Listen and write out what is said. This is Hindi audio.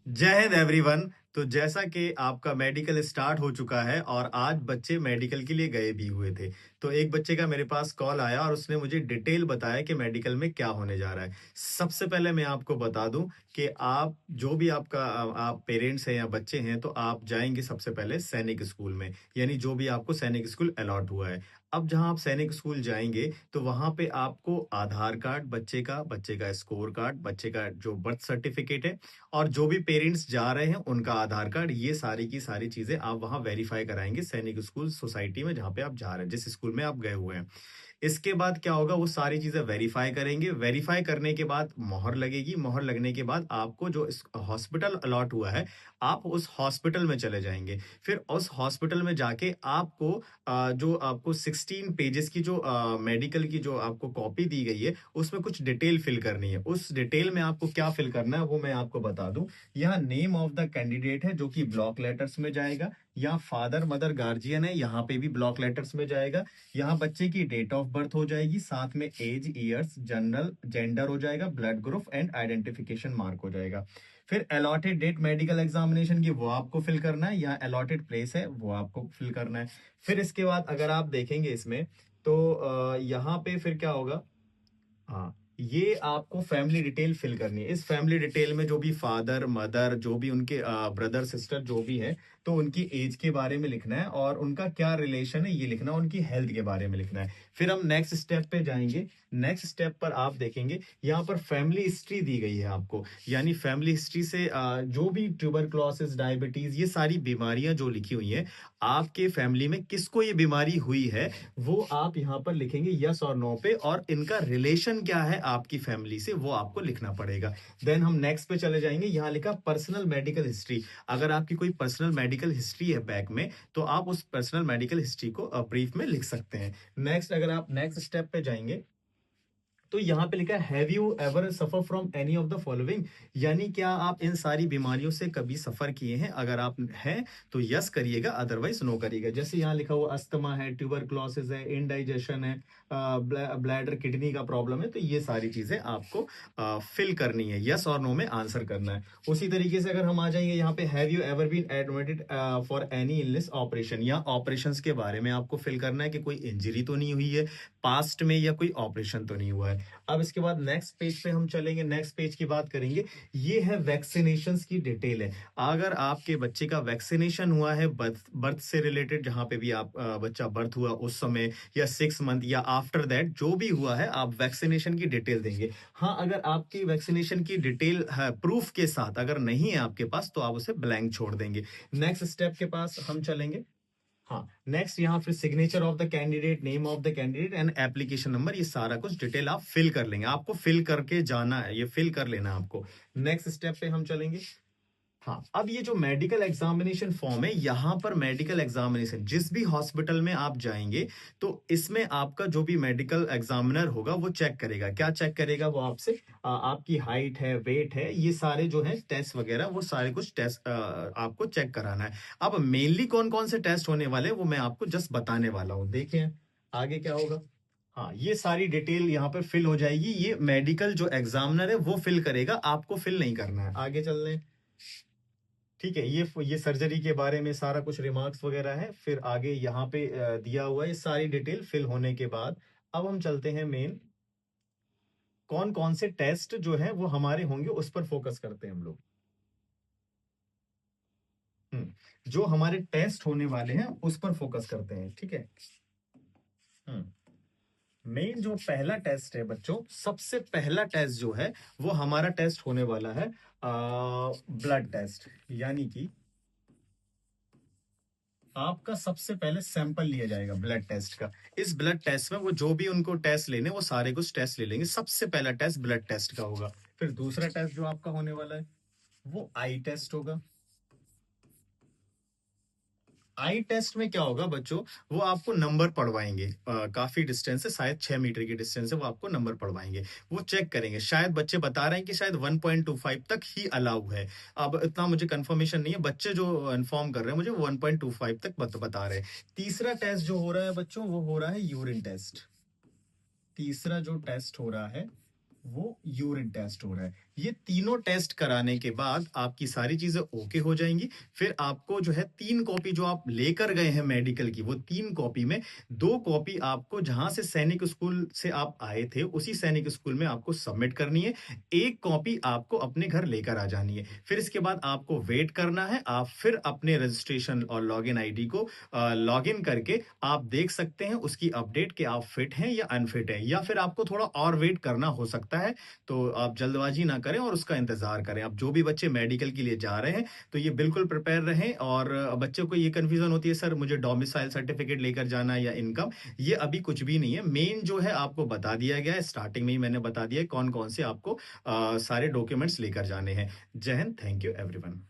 जय हिंद एवरीवन। तो जैसा कि आपका मेडिकल स्टार्ट हो चुका है और आज बच्चे मेडिकल के लिए गए भी हुए थे। तो एक बच्चे का मेरे पास कॉल आया और उसने मुझे डिटेल बताया कि मेडिकल में क्या होने जा रहा है। सबसे पहले मैं आपको बता दूं कि आप जो भी आपका आप पेरेंट्स हैं या बच्चे हैं तो आप जाएंगे सबसे पहले सैनिक स्कूल में, यानी जो भी आपको सैनिक स्कूल अलॉट हुआ है। अब जहां आप सैनिक स्कूल जाएंगे तो वहां पे आपको आधार कार्ड बच्चे का स्कोर कार्ड, बच्चे का जो बर्थ सर्टिफिकेट है और जो भी पेरेंट्स जा रहे हैं उनका आधार कार्ड, ये सारी की सारी चीजें आप वहां वेरीफाई कराएंगे सैनिक स्कूल सोसाइटी में जहां पे आप जा रहे हैं, जिस स्कूल में आप गए हुए हैं। इसके बाद क्या होगा, वो सारी चीजें वेरीफाई करेंगे। वेरीफाई करने के बाद मोहर लगेगी। मोहर लगने के बाद आपको जो हॉस्पिटल अलॉट हुआ है, आप उस हॉस्पिटल में चले जाएंगे। फिर उस हॉस्पिटल में जाके आपको जो आपको 16 पेजेस की जो मेडिकल की जो आपको कॉपी दी गई है, उसमें कुछ डिटेल फिल करनी है। उस डिटेल में आपको क्या फिल करना है वो मैं आपको बता दूं। यहाँ नेम ऑफ द कैंडिडेट है जो कि ब्लॉक लेटर्स में जाएगा। यहाँ फादर मदर गार्जियन है, यहाँ पे भी ब्लॉक लेटर्स में जाएगा। यहाँ बच्चे की डेट ऑफ बर्थ हो जाएगी, साथ में एज, ईयर्स, जनरल जेंडर हो जाएगा, blood group and identification mark हो जाएगा। फिर अलॉटेड डेट मेडिकल एग्जामिनेशन की वो आपको फिल करना है। यहाँ अलॉटेड प्लेस है वो आपको फिल करना है। फिर इसके बाद अगर आप देखेंगे इसमें तो यहाँ पे फिर क्या होगा। हाँ, ये आपको फैमिली डिटेल फिल करनी है। इस फैमिली डिटेल में जो भी फादर मदर, जो भी उनके ब्रदर सिस्टर जो भी है, तो उनकी एज के बारे में लिखना है और उनका क्या रिलेशन है ये लिखना है, उनकी हेल्थ के बारे में लिखना है। फिर हम नेक्स्ट स्टेप पे जाएंगे। नेक्स्ट स्टेप पर आप देखेंगे यहाँ पर फैमिली हिस्ट्री दी गई है आपको, यानी फैमिली हिस्ट्री से जो भी ट्यूबरक्लोसिस, डायबिटीज, ये सारी बीमारियां जो लिखी हुई हैं, आपके फैमिली में किसको ये बीमारी हुई है वो आप यहाँ पर लिखेंगे यस और नो पे, और इनका रिलेशन क्या है आपकी फैमिली से वो आपको लिखना पड़ेगा। देन हम नेक्स्ट पे चले जाएंगे। यहाँ लिखा पर्सनल मेडिकल हिस्ट्री। अगर आपकी कोई पर्सनल मेडिकल हिस्ट्री है बैक में तो आप उस पर्सनल मेडिकल हिस्ट्री को ब्रीफ में लिख सकते हैं। नेक्स्ट, अगर आप नेक्स्ट स्टेप पे जाएंगे तो यहाँ पे लिखा है have you ever suffer from any of the following, यानी क्या आप इन सारी बीमारियों से कभी सफर किए हैं। अगर आप हैं तो यस करिएगा, अदरवाइज नो करिएगा। जैसे यहाँ लिखा हुआ अस्थमा है, ट्यूबरक्लोसिस है, इनडाइजेशन है, ब्लैडर किडनी का प्रॉब्लम है, तो ये सारी चीजें आपको फिल करनी है, यस और नो में आंसर करना है। उसी तरीके से अगर हम आ जाएंगे यहाँ पे have you ever been admitted for any illness operation, या ऑपरेशन के बारे में आपको फिल करना है कि कोई इंजरी तो नहीं हुई है पास्ट में या कोई ऑपरेशन तो नहीं हुआ है। अब इसके बाद नेक्स्ट पेज पे हम चलेंगे। नेक्स्ट पेज की बात करेंगे। ये है वैक्सीनेशंस की डिटेल है। अगर आपके बच्चे का वैक्सीनेशन हुआ है बर्थ से रिलेटेड, जहां पे भी आप बच्चा बर्थ हुआ उस समय या 6 मंथ या आफ्टर दैट जो भी हुआ है, आप वैक्सीनेशन की डिटेल देंगे। हाँ, अगर आपकी वैक्सीनेशन की डिटेल है प्रूफ के साथ अगर नहीं है आपके पास तो आप उसे ब्लैंक छोड़ देंगे। नेक्स्ट स्टेप के पास हम चलेंगे। हाँ, नेक्स्ट यहाँ फिर signature of the candidate, name of the candidate and application number, ये सारा कुछ डिटेल आप फिल कर लेंगे। आपको फिल करके जाना है, ये फिल कर लेना है आपको। नेक्स्ट स्टेप पे हम चलेंगे। हाँ, अब ये जो मेडिकल एग्जामिनेशन फॉर्म है, यहाँ पर मेडिकल एग्जामिनेशन जिस भी हॉस्पिटल में आप जाएंगे तो इसमें आपका जो भी मेडिकल एग्जामिनर होगा वो चेक करेगा। क्या चेक करेगा वो आपसे? आपकी हाइट है, वेट है, ये सारे जो है टेस्ट वगैरह, वो सारे कुछ टेस्ट आपको चेक कराना है। अब मेनली कौन कौन से टेस्ट होने वाले हैं वो मैं आपको जस्ट बताने वाला हूँ। देखिए आगे क्या होगा। हाँ, ये सारी डिटेल यहाँ पर फिल हो जाएगी। ये मेडिकल जो एग्जामिनर है वो फिल करेगा, आपको फिल नहीं करना है। आगे चल रहे हैं। ठीक है, ये सर्जरी के बारे में सारा कुछ रिमार्क्स वगैरह है। फिर आगे यहाँ पे दिया हुआ है। ये सारी डिटेल फिल होने के बाद अब हम चलते हैं मेन, कौन कौन से टेस्ट जो है वो हमारे होंगे उस पर फोकस करते हैं हम लोग। जो हमारे टेस्ट होने वाले हैं उस पर फोकस करते हैं, ठीक है। हम्म मेन जो पहला टेस्ट है बच्चों, सबसे पहला टेस्ट जो है वो हमारा टेस्ट होने वाला है ब्लड टेस्ट, यानी कि आपका सबसे पहले सैंपल लिया जाएगा ब्लड टेस्ट का। इस ब्लड टेस्ट में वो जो भी उनको टेस्ट लेने वो सारे कुछ टेस्ट ले लेंगे। सबसे पहला टेस्ट ब्लड टेस्ट का होगा। फिर दूसरा टेस्ट जो आपका होने वाला है वो आई टेस्ट होगा। आई टेस्ट में क्या होगा बच्चों, वो आपको नंबर पढ़वाएंगे। काफी डिस्टेंस है, शायद 6 मीटर की डिस्टेंस है, वो आपको नंबर पढ़वाएंगे। वो चेक करेंगे। शायद बच्चे बता रहे हैं कि शायद 1.25 तक ही अलाउ है। अब इतना मुझे कंफर्मेशन नहीं है, बच्चे जो इन्फॉर्म कर रहे हैं मुझे 1.25 तक बता रहे हैं। तीसरा टेस्ट जो हो रहा है बच्चों वो हो रहा है यूरिन टेस्ट। तीसरा जो टेस्ट हो रहा है वो यूरिन टेस्ट हो रहा है। ये तीनों टेस्ट कराने के बाद आपकी सारी चीज़ें ओके हो जाएँगी। फिर आपको जो है 3 कॉपी जो आप लेकर गए हैं मेडिकल की, वो 3 कॉपी में 2 कॉपी आपको जहाँ से सैनिक स्कूल से आप आए थे, उसी सैनिक स्कूल में आपको सबमिट करनी है। 1 कॉपी आपको अपने घर लेकर आ जानी है। फिर इसके बाद आपको वेट करना है। आप फिर अपने रजिस्ट्रेशन और लॉगिन आईडी को लॉगिन करके आप देख सकते हैं उसकी अपडेट कि आप फिट हैं या अनफिट हैं, या फिर आपको थोड़ा और वेट करना हो सकता है। तो आप जल्दबाजी ना करें और उसका इंतज़ार करें। अब जो भी बच्चे मेडिकल के लिए जा रहे हैं, तो ये बिल्कुल प्रिपेयर रहें। और बच्चों को ये कन्फ्यूज़न होती है, सर मुझे डोमिसाइल सर्टिफ़िकेट लेकर जाना है या इनकम, ये अभी कुछ भी नहीं है। मेन जो है आपको बता दिया गया है, स्टार्टिंग में ही मैंने बता दिया है कौन-कौन से आपको सारे डॉक्यूमेंट्स लेकर जाने हैं। जय हिंद, थैंक यू एवरीवन।